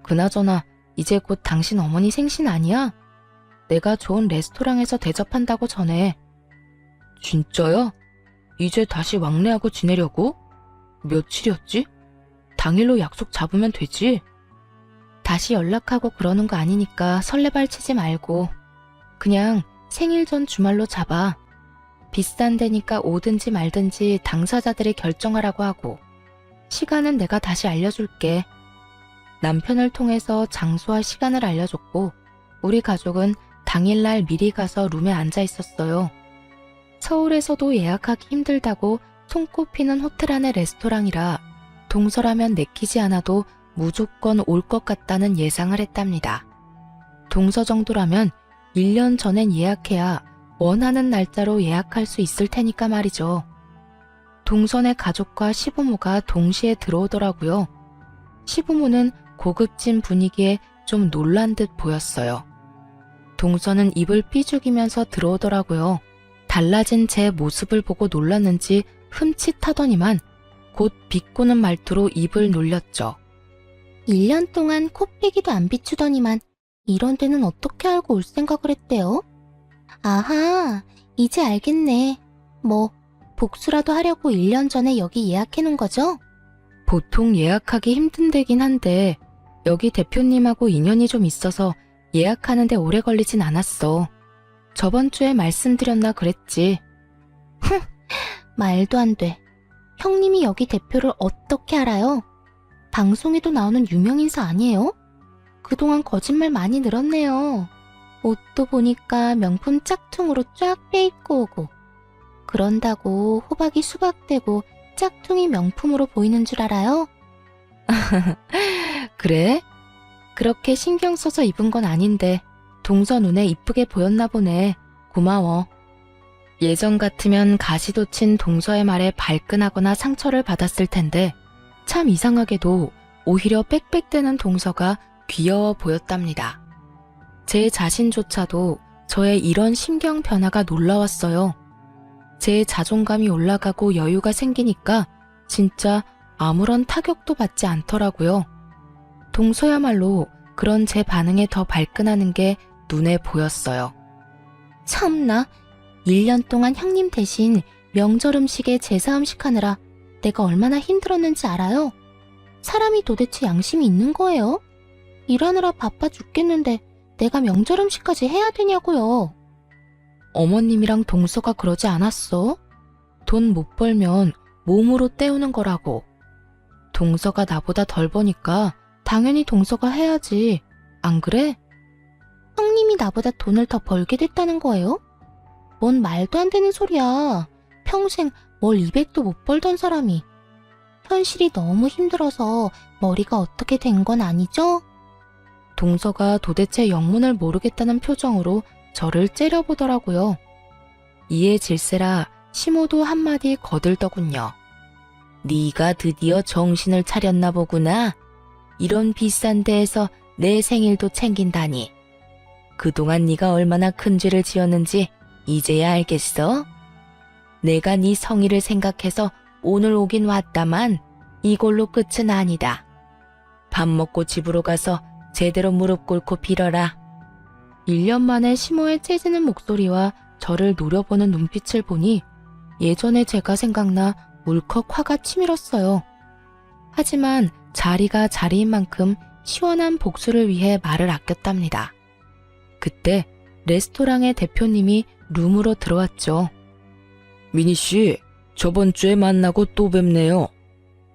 Speaker 1: 그나저나 이제 곧 당신 어머니 생신 아니야? 내가 좋은 레스토랑에서 대접한다고 전해. 진짜야? 이제 다시 왕래하고 지내려고? 며칠이었지? 당일로 약속 잡으면 되지? 다시 연락하고 그러는 거 아니니까 설레발 치지 말고 그냥 생일 전 주말로 잡아. 비싼 데니까 오든지 말든지 당사자들이 결정하라고 하고 시간은 내가 다시 알려줄게. 남편을 통해서 장소와 시간을 알려줬고 우리 가족은 당일날 미리 가서 룸에 앉아 있었어요. 서울에서도 예약하기 힘들다고 손꼽히는 호텔 안의 레스토랑이라 동서라면 내키지 않아도 무조건 올 것 같다는 예상을 했답니다. 동서 정도라면 1년 전엔 예약해야 원하는 날짜로 예약할 수 있을 테니까 말이죠. 동선의 가족과 시부모가 동시에 들어오더라고요. 시부모는 고급진 분위기에 좀 놀란 듯 보였어요. 동서는 입을 삐죽이면서 들어오더라고요. 달라진 제 모습을 보고 놀랐는지 흠칫하더니만 곧 비꼬는 말투로 입을 놀렸죠.
Speaker 2: 1년 동안 코빼기도 안 비추더니만 이런 데는 어떻게 알고 올 생각을 했대요? 아하, 이제 알겠네. 뭐 복수라도 하려고 1년 전에 여기 예약해놓은 거죠?
Speaker 1: 보통 예약하기 힘든 데긴 한데 여기 대표님하고 인연이 좀 있어서 예약하는데 오래 걸리진 않았어. 저번 주에 말씀드렸나 그랬지.
Speaker 2: 말도 안 돼. 형님이 여기 대표를 어떻게 알아요? 방송에도 나오는 유명인사 아니에요? 그동안 거짓말 많이 늘었네요. 옷도 보니까 명품 짝퉁으로 쫙 빼입고 오고 그런다고 호박이 수박되고 짝퉁이 명품으로 보이는 줄 알아요?
Speaker 1: 그래? 그렇게 신경 써서 입은 건 아닌데 동서 눈에 이쁘게 보였나 보네. 고마워. 예전 같으면 가시도 친 동서의 말에 발끈하거나 상처를 받았을 텐데 참 이상하게도 오히려 빽빽대는 동서가 귀여워 보였답니다. 제 자신조차도 저의 이런 심경 변화가 놀라웠어요. 제 자존감이 올라가고 여유가 생기니까 진짜 아무런 타격도 받지 않더라고요. 동서야말로 그런 제 반응에 더 발끈하는 게 눈에 보였어요.
Speaker 2: 참나, 1년 동안 형님 대신 명절 음식에 제사 음식 하느라 내가 얼마나 힘들었는지 알아요? 사람이 도대체 양심이 있는 거예요? 일하느라 바빠 죽겠는데 내가 명절 음식까지 해야 되냐고요.
Speaker 1: 어머님이랑 동서가 그러지 않았어? 돈 못 벌면 몸으로 때우는 거라고. 동서가 나보다 덜 버니까 당연히 동서가 해야지. 안 그래?
Speaker 2: 형님이 나보다 돈을 더 벌게 됐다는 거예요? 뭔 말도 안 되는 소리야. 평생 월 200도 못 벌던 사람이. 현실이 너무 힘들어서 머리가 어떻게 된 건 아니죠?
Speaker 1: 동서가 도대체 영문을 모르겠다는 표정으로 저를 째려보더라고요. 이에 질세라 시모도 한마디 거들더군요. 네가 드디어 정신을 차렸나 보구나. 이런 비싼 데에서 내 생일도 챙긴다니. 그동안 네가 얼마나 큰 죄를 지었는지 이제야 알겠어? 내가 네 성의를 생각해서 오늘 오긴 왔다만 이걸로 끝은 아니다. 밥 먹고 집으로 가서 제대로 무릎 꿇고 빌어라. 1년 만에 시모의 째지는 목소리와 저를 노려보는 눈빛을 보니 예전에 제가 생각나 울컥 화가 치밀었어요. 하지만 자리가 자리인 만큼 시원한 복수를 위해 말을 아꼈답니다. 그때 레스토랑의 대표님이 룸으로 들어왔죠. 미니 씨, 저번 주에 만나고 또 뵙네요.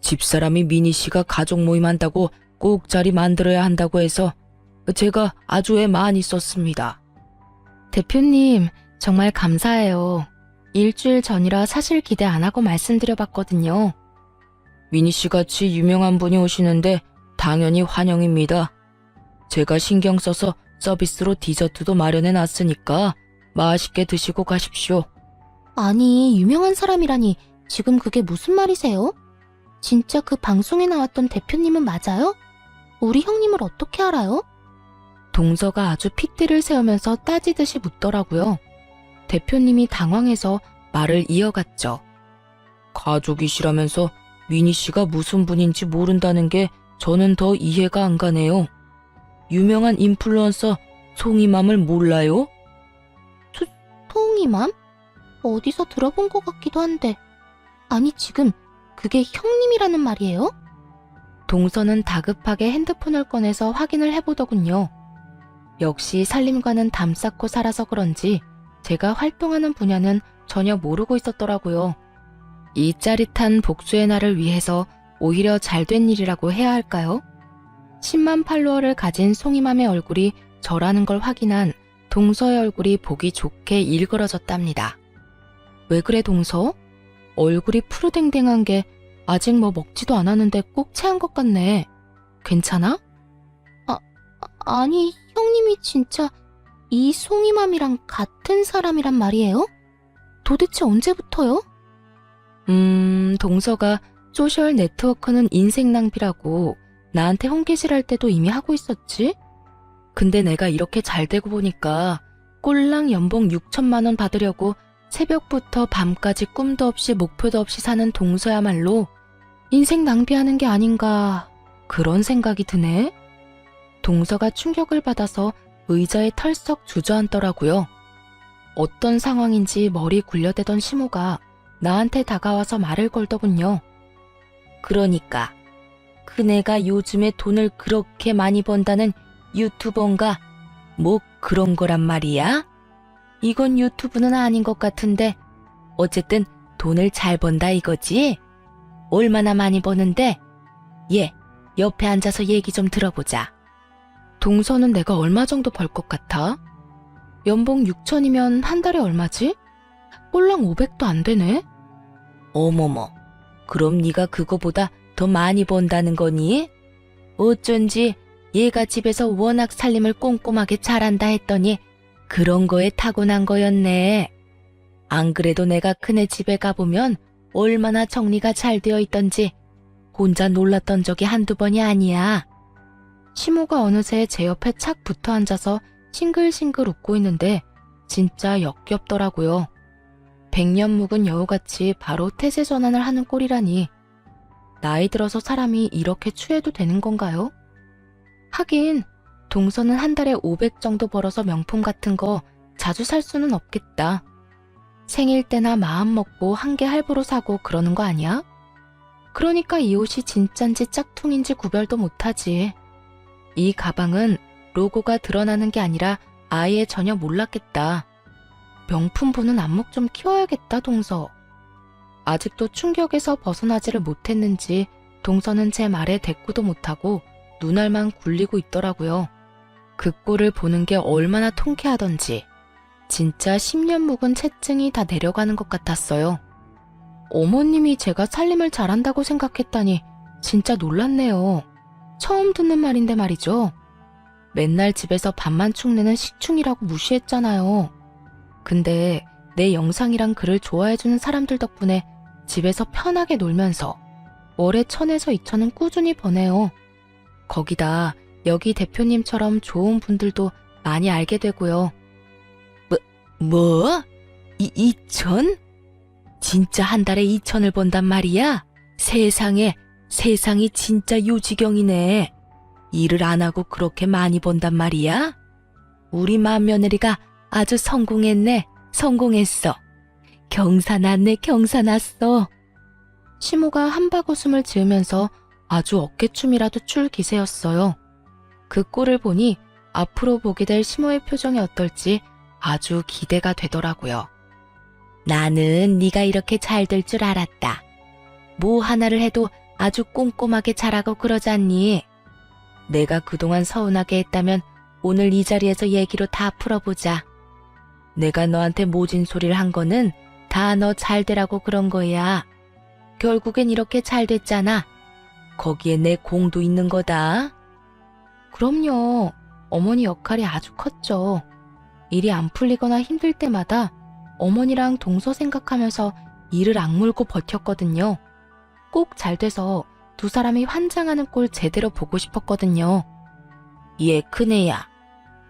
Speaker 1: 집사람이 미니 씨가 가족 모임 한다고 꼭 자리 만들어야 한다고 해서 제가 아주 애 많이 썼습니다. 대표님, 정말 감사해요. 일주일 전이라 사실 기대 안 하고 말씀드려봤거든요. 미니 씨 같이 유명한 분이 오시는데 당연히 환영입니다. 제가 신경 써서 서비스로 디저트도 마련해 놨으니까 맛있게 드시고 가십시오.
Speaker 2: 아니, 유명한 사람이라니 지금 그게 무슨 말이세요? 진짜 그 방송에 나왔던 대표님은 맞아요? 우리 형님을 어떻게 알아요?
Speaker 1: 동서가 아주 핏대를 세우면서 따지듯이 묻더라고요. 대표님이 당황해서 말을 이어갔죠. 가족이시라면서 미니 씨가 무슨 분인지 모른다는 게 저는 더 이해가 안 가네요. 유명한 인플루언서 송이맘을 몰라요?
Speaker 2: 송이맘? 어디서 들어본 것 같기도 한데. 아니, 지금 그게 형님이라는 말이에요?
Speaker 1: 동서는 다급하게 핸드폰을 꺼내서 확인을 해보더군요. 역시 살림과는 담 쌓고 살아서 그런지 제가 활동하는 분야는 전혀 모르고 있었더라고요. 이 짜릿한 복수의 날을 위해서 오히려 잘된 일이라고 해야 할까요? 10만 팔로워를 가진 송이맘의 얼굴이 저라는 걸 확인한 동서의 얼굴이 보기 좋게 일그러졌답니다. 왜 그래 동서? 얼굴이 푸르댕댕한 게 아직 뭐 먹지도 않았는데 꼭 체한 것 같네. 괜찮아?
Speaker 2: 아니, 형님이 진짜 이 송이맘이랑 같은 사람이란 말이에요? 도대체 언제부터요?
Speaker 1: 동서가 소셜 네트워크는 인생 낭비라고 나한테 홈게시할 때도 이미 하고 있었지? 근데 내가 이렇게 잘 되고 보니까 꼴랑 연봉 6천만 원 받으려고 새벽부터 밤까지 꿈도 없이 목표도 없이 사는 동서야말로 인생 낭비하는 게 아닌가 그런 생각이 드네. 동서가 충격을 받아서 의자에 털썩 주저앉더라고요. 어떤 상황인지 머리 굴려대던 시모가 나한테 다가와서 말을 걸더군요. 그러니까 그네가 요즘에 돈을 그렇게 많이 번다는 유튜버인가 뭐 그런 거란 말이야? 이건 유튜브는 아닌 것 같은데 어쨌든 돈을 잘 번다 이거지? 얼마나 많이 버는데? 얘 옆에 앉아서 얘기 좀 들어보자. 동서는 내가 얼마 정도 벌 것 같아? 연봉 6천이면 한 달에 얼마지? 꼴랑 500도 안 되네? 어머머, 그럼 네가 그거보다 더 많이 번다는 거니? 어쩐지 얘가 집에서 워낙 살림을 꼼꼼하게 잘한다 했더니 그런 거에 타고난 거였네. 안 그래도 내가 그네 집에 가보면 얼마나 정리가 잘 되어 있던지 혼자 놀랐던 적이 한두 번이 아니야. 시모가 어느새 제 옆에 착 붙어 앉아서 싱글싱글 웃고 있는데 진짜 역겹더라고요. 백년 묵은 여우같이 바로 태세 전환을 하는 꼴이라니. 나이 들어서 사람이 이렇게 취해도 되는 건가요? 하긴 동서는 한 달에 500 정도 벌어서 명품 같은 거 자주 살 수는 없겠다. 생일 때나 마음 먹고 한 개 할부로 사고 그러는 거 아니야? 그러니까 이 옷이 진짠지 짝퉁인지 구별도 못하지. 이 가방은 로고가 드러나는 게 아니라 아예 전혀 몰랐겠다. 명품 보는 안목 좀 키워야겠다, 동서. 아직도 충격에서 벗어나지를 못했는지 동서는 제 말에 대꾸도 못하고 눈알만 굴리고 있더라고요. 그 꼴을 보는 게 얼마나 통쾌하던지 진짜 10년 묵은 채증이 다 내려가는 것 같았어요. 어머님이 제가 살림을 잘한다고 생각했다니 진짜 놀랐네요. 처음 듣는 말인데 말이죠. 맨날 집에서 밥만 축내는 식충이라고 무시했잖아요. 근데 내 영상이랑 글을 좋아해주는 사람들 덕분에 집에서 편하게 놀면서 월에 1000에서 2000은 꾸준히 버네요. 거기다 여기 대표님처럼 좋은 분들도 많이 알게 되고요. 뭐? 2000? 진짜 한 달에 2000을 번단 말이야? 세상에, 세상이 진짜 요지경이네. 일을 안 하고 그렇게 많이 번단 말이야? 우리 맏며느리가 아주 성공했네. 성공했어. 경사났네, 경사났어. 시모가 한바구음을 지으면서 아주 어깨춤이라도 출 기세였어요. 그 꼴을 보니 앞으로 보게 될 시모의 표정이 어떨지 아주 기대가 되더라고요. 나는 네가 이렇게 잘 될 줄 알았다. 뭐 하나를 해도 아주 꼼꼼하게 잘하고 그러지 않니? 내가 그동안 서운하게 했다면 오늘 이 자리에서 얘기로 다 풀어보자. 내가 너한테 모진 소리를 한 거는 다 너 잘 되라고 그런 거야. 결국엔 이렇게 잘 됐잖아. 거기에 내 공도 있는 거다. 그럼요. 어머니 역할이 아주 컸죠. 일이 안 풀리거나 힘들 때마다 어머니랑 동서 생각하면서 이를 악물고 버텼거든요. 꼭 잘 돼서 두 사람이 환장하는 꼴 제대로 보고 싶었거든요. 얘 큰애야.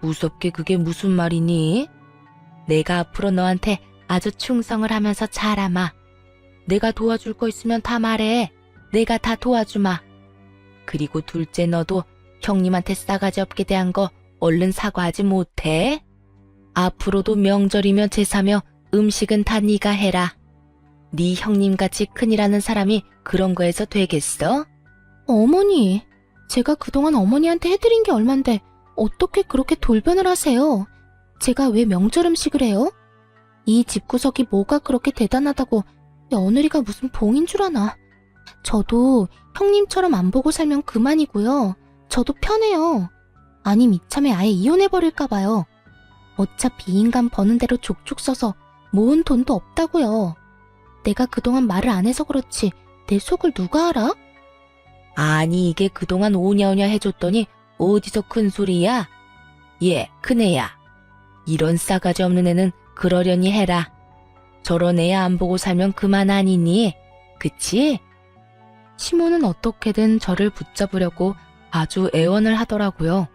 Speaker 1: 무섭게 그게 무슨 말이니? 내가 앞으로 너한테 아주 충성을 하면서 자라마. 내가 도와줄 거 있으면 다 말해. 내가 다 도와주마. 그리고 둘째 너도 형님한테 싸가지 없게 대한 거 얼른 사과하지 못해? 앞으로도 명절이며 제사며 음식은 다 네가 해라. 네 형님같이 큰이라는 사람이 그런 거에서 되겠어?
Speaker 2: 어머니, 제가 그동안 어머니한테 해드린 게 얼만데 어떻게 그렇게 돌변을 하세요? 제가 왜 명절 음식을 해요? 이 집구석이 뭐가 그렇게 대단하다고 며느리가 무슨 봉인 줄 아나. 저도 형님처럼 안 보고 살면 그만이고요. 저도 편해요. 아님 이참에 아예 이혼해버릴까 봐요. 어차피 이 인간 버는 대로 족족 써서 모은 돈도 없다고요. 내가 그동안 말을 안 해서 그렇지 내 속을 누가 알아?
Speaker 1: 아니 이게 그동안 오냐오냐 해줬더니 어디서 큰 소리야? 얘 큰애야. 이런 싸가지 없는 애는 그러려니 해라. 저런 애 안 보고 살면 그만 아니니? 그치? 시모는 어떻게든 저를 붙잡으려고 아주 애원을 하더라고요.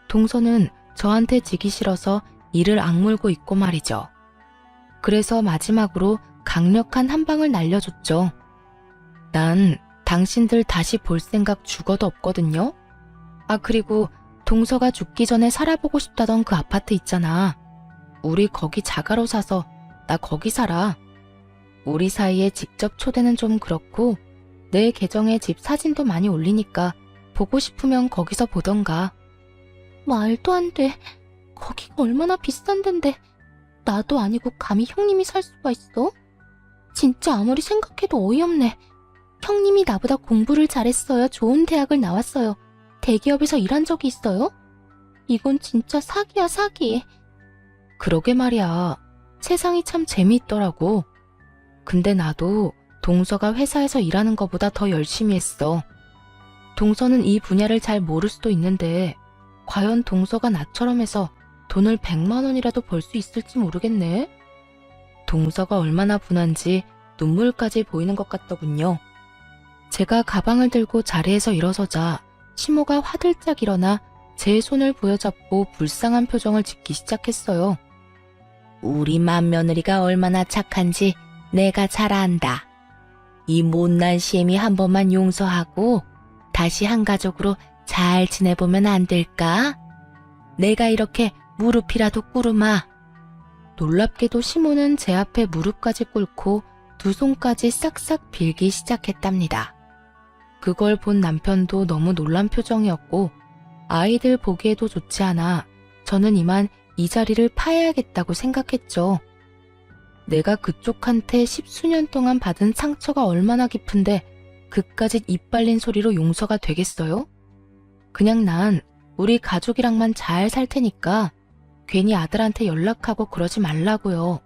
Speaker 1: 동서는 저한테 지기 싫어서 이를 악물고 있고 말이죠. 그래서 마지막으로 강력한 한 방을 날려줬죠. 난 당신들 다시 볼 생각 죽어도 없거든요. 아 그리고 동서가 죽기 전에 살아보고 싶다던 그 아파트 있잖아. 우리 거기 자가로 사서 나 거기 살아. 우리 사이에 직접 초대는 좀 그렇고 내 계정에 집 사진도 많이 올리니까 보고 싶으면 거기서 보던가.
Speaker 2: 말도 안 돼. 거기가 얼마나 비싼 데인데 나도 아니고 감히 형님이 살 수가 있어? 진짜 아무리 생각해도 어이없네. 형님이 나보다 공부를 잘했어요. 좋은 대학을 나왔어요. 대기업에서 일한 적이 있어요? 이건 진짜 사기야, 사기.
Speaker 1: 그러게 말이야. 세상이 참 재미있더라고. 근데 나도 동서가 회사에서 일하는 것보다 더 열심히 했어. 동서는 이 분야를 잘 모를 수도 있는데 과연 동서가 나처럼 해서 돈을 100만 원이라도 벌 수 있을지 모르겠네. 동서가 얼마나 분한지 눈물까지 보이는 것 같더군요. 제가 가방을 들고 자리에서 일어서자 시모가 화들짝 일어나 제 손을 부여잡고 불쌍한 표정을 짓기 시작했어요. 우리 맏며느리가 얼마나 착한지 내가 잘 안다. 이 못난 시애미 한 번만 용서하고 다시 한 가족으로 잘 지내보면 안 될까? 내가 이렇게 무릎이라도 꿇으마. 놀랍게도 시모는 제 앞에 무릎까지 꿇고 두 손까지 싹싹 빌기 시작했답니다. 그걸 본 남편도 너무 놀란 표정이었고 아이들 보기에도 좋지 않아 저는 이만 이 자리를 파해야겠다고 생각했죠. 내가 그쪽한테 10수년 동안 받은 상처가 얼마나 깊은데 그까짓 입 발린 소리로 용서가 되겠어요? 그냥 난 우리 가족이랑만 잘 살 테니까 괜히 아들한테 연락하고 그러지 말라고요.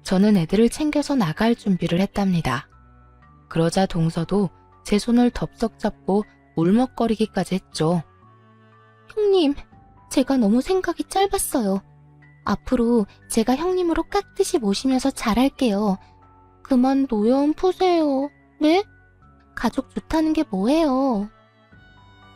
Speaker 1: 저는 애들을 챙겨서 나갈 준비를 했답니다. 그러자 동서도 제 손을 덥석 잡고 울먹거리기까지 했죠.
Speaker 2: 형님, 제가 너무 생각이 짧았어요. 앞으로 제가 형님으로 깍듯이 모시면서 잘할게요. 그만 노여움 푸세요. 네? 가족 좋다는 게 뭐예요?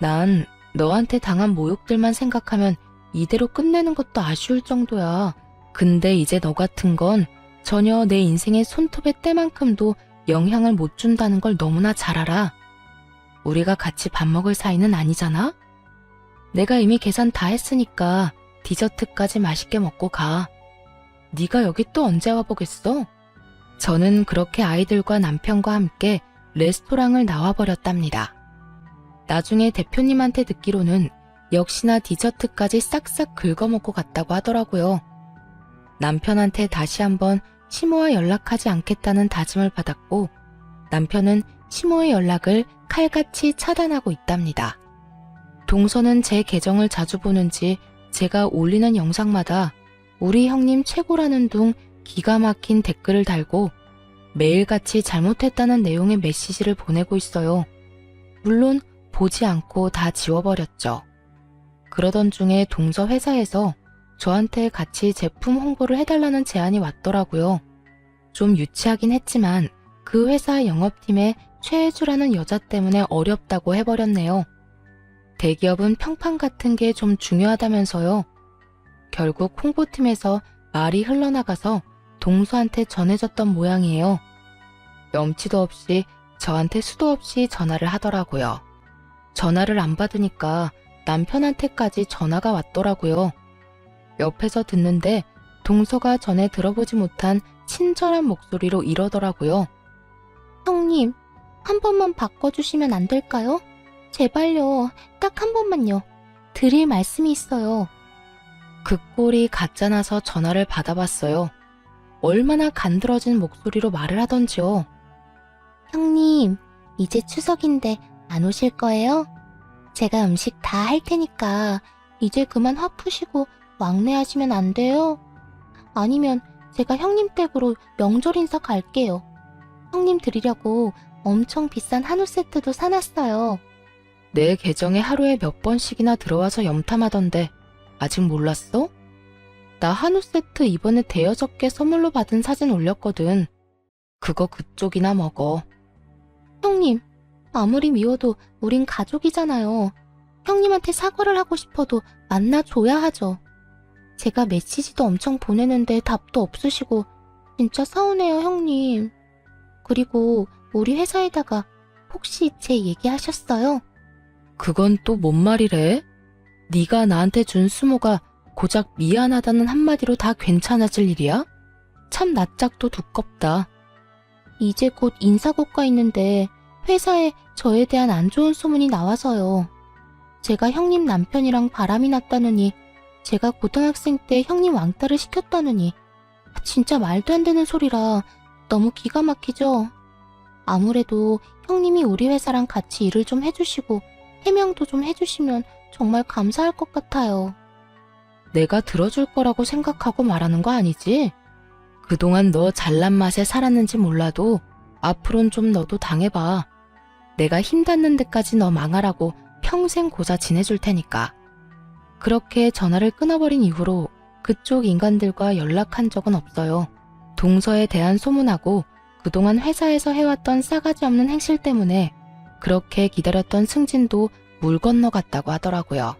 Speaker 1: 난 너한테 당한 모욕들만 생각하면 이대로 끝내는 것도 아쉬울 정도야. 근데 이제 너 같은 건 전혀 내 인생의 손톱의 때만큼도 영향을 못 준다는 걸 너무나 잘 알아. 우리가 같이 밥 먹을 사이는 아니잖아? 내가 이미 계산 다 했으니까 디저트까지 맛있게 먹고 가. 네가 여기 또 언제 와보겠어? 저는 그렇게 아이들과 남편과 함께 레스토랑을 나와버렸답니다. 나중에 대표님한테 듣기로는 역시나 디저트까지 싹싹 긁어먹고 갔다고 하더라고요. 남편한테 다시 한번 시모와 연락하지 않겠다는 다짐을 받았고 남편은 시모의 연락을 칼같이 차단하고 있답니다. 동서는 제 계정을 자주 보는지 제가 올리는 영상마다 우리 형님 최고라는 둥 기가 막힌 댓글을 달고 매일같이 잘못했다는 내용의 메시지를 보내고 있어요. 물론 보지 않고 다 지워버렸죠. 그러던 중에 동서 회사에서 저한테 같이 제품 홍보를 해달라는 제안이 왔더라고요. 좀 유치하긴 했지만 그 회사 영업팀에 최혜주라는 여자 때문에 어렵다고 해버렸네요. 대기업은 평판 같은 게 좀 중요하다면서요. 결국 홍보팀에서 말이 흘러나가서 동서한테 전해졌던 모양이에요. 염치도 없이 저한테 수도 없이 전화를 하더라고요. 전화를 안 받으니까 남편한테까지 전화가 왔더라고요. 옆에서 듣는데 동서가 전에 들어보지 못한 친절한 목소리로 이러더라고요.
Speaker 2: 형님, 한 번만 바꿔주시면 안 될까요? 제발요. 딱 한 번만요. 드릴 말씀이 있어요.
Speaker 1: 그 꼴이 가짜나서 전화를 받아봤어요. 얼마나 간드러진 목소리로 말을 하던지요.
Speaker 2: 형님, 이제 추석인데 안 오실 거예요? 제가 음식 다 할 테니까 이제 그만 화 푸시고 왕래하시면 안 돼요? 아니면 제가 형님 댁으로 명절 인사 갈게요. 형님 드리려고 엄청 비싼 한우 세트도 사놨어요.
Speaker 1: 내 계정에 하루에 몇 번씩이나 들어와서 염탐하던데 아직 몰랐어? 나 한우 세트 이번에 대여섯 개 선물로 받은 사진 올렸거든. 그거 그쪽이나 먹어.
Speaker 2: 형님, 아무리 미워도 우린 가족이잖아요. 형님한테 사과를 하고 싶어도 만나줘야 하죠. 제가 메시지도 엄청 보내는데 답도 없으시고 진짜 서운해요, 형님. 그리고 우리 회사에다가 혹시 제 얘기하셨어요?
Speaker 1: 그건 또 뭔 말이래? 네가 나한테 준 수모가 고작 미안하다는 한마디로 다 괜찮아질 일이야? 참 낯짝도 두껍다.
Speaker 2: 이제 곧 인사고과 있는데 회사에 저에 대한 안 좋은 소문이 나와서요. 제가 형님 남편이랑 바람이 났다느니, 제가 고등학생 때 형님 왕따를 시켰다느니, 진짜 말도 안 되는 소리라 너무 기가 막히죠? 아무래도 형님이 우리 회사랑 같이 일을 좀 해주시고 해명도 좀 해주시면 정말 감사할 것 같아요.
Speaker 1: 내가 들어줄 거라고 생각하고 말하는 거 아니지? 그동안 너 잘난 맛에 살았는지 몰라도 앞으론 좀 너도 당해봐. 내가 힘 닿는 데까지 너 망하라고 평생 고자 지내줄 테니까. 그렇게 전화를 끊어버린 이후로 그쪽 인간들과 연락한 적은 없어요. 동서에 대한 소문하고 그동안 회사에서 해왔던 싸가지 없는 행실 때문에 그렇게 기다렸던 승진도 물 건너갔다고 하더라고요.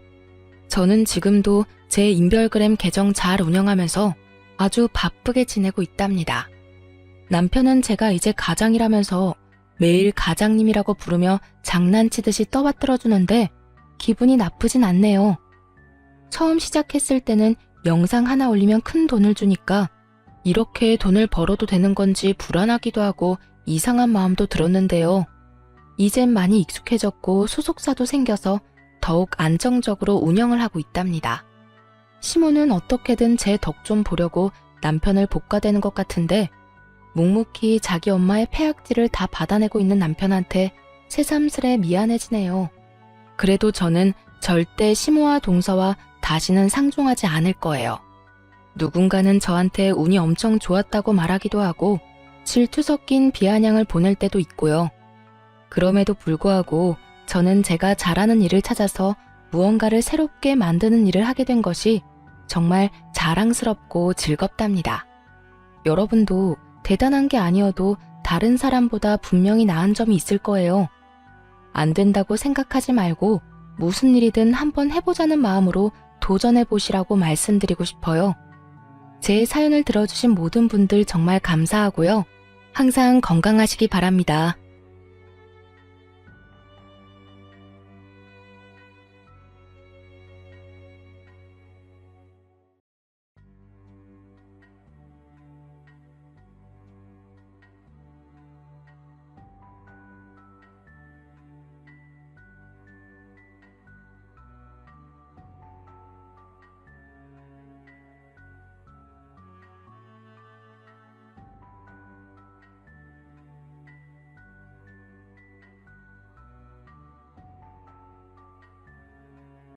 Speaker 1: 저는 지금도 제 인별그램 계정 잘 운영하면서 아주 바쁘게 지내고 있답니다. 남편은 제가 이제 가장이라면서 매일 가장님이라고 부르며 장난치듯이 떠받들어주는데 기분이 나쁘진 않네요. 처음 시작했을 때는 영상 하나 올리면 큰 돈을 주니까 이렇게 돈을 벌어도 되는 건지 불안하기도 하고 이상한 마음도 들었는데요. 이젠 많이 익숙해졌고 소속사도 생겨서 더욱 안정적으로 운영을 하고 있답니다. 시모는 어떻게든 제 덕 좀 보려고 남편을 볶아대는 것 같은데 묵묵히 자기 엄마의 폐악질을 다 받아내고 있는 남편한테 새삼스레 미안해지네요. 그래도 저는 절대 시모와 동서와 다시는 상종하지 않을 거예요. 누군가는 저한테 운이 엄청 좋았다고 말하기도 하고 질투 섞인 비아냥을 보낼 때도 있고요. 그럼에도 불구하고 저는 제가 잘하는 일을 찾아서 무언가를 새롭게 만드는 일을 하게 된 것이 정말 자랑스럽고 즐겁답니다. 여러분도 대단한 게 아니어도 다른 사람보다 분명히 나은 점이 있을 거예요. 안 된다고 생각하지 말고 무슨 일이든 한번 해보자는 마음으로 도전해보시라고 말씀드리고 싶어요. 제 사연을 들어주신 모든 분들 정말 감사하고요. 항상 건강하시기 바랍니다.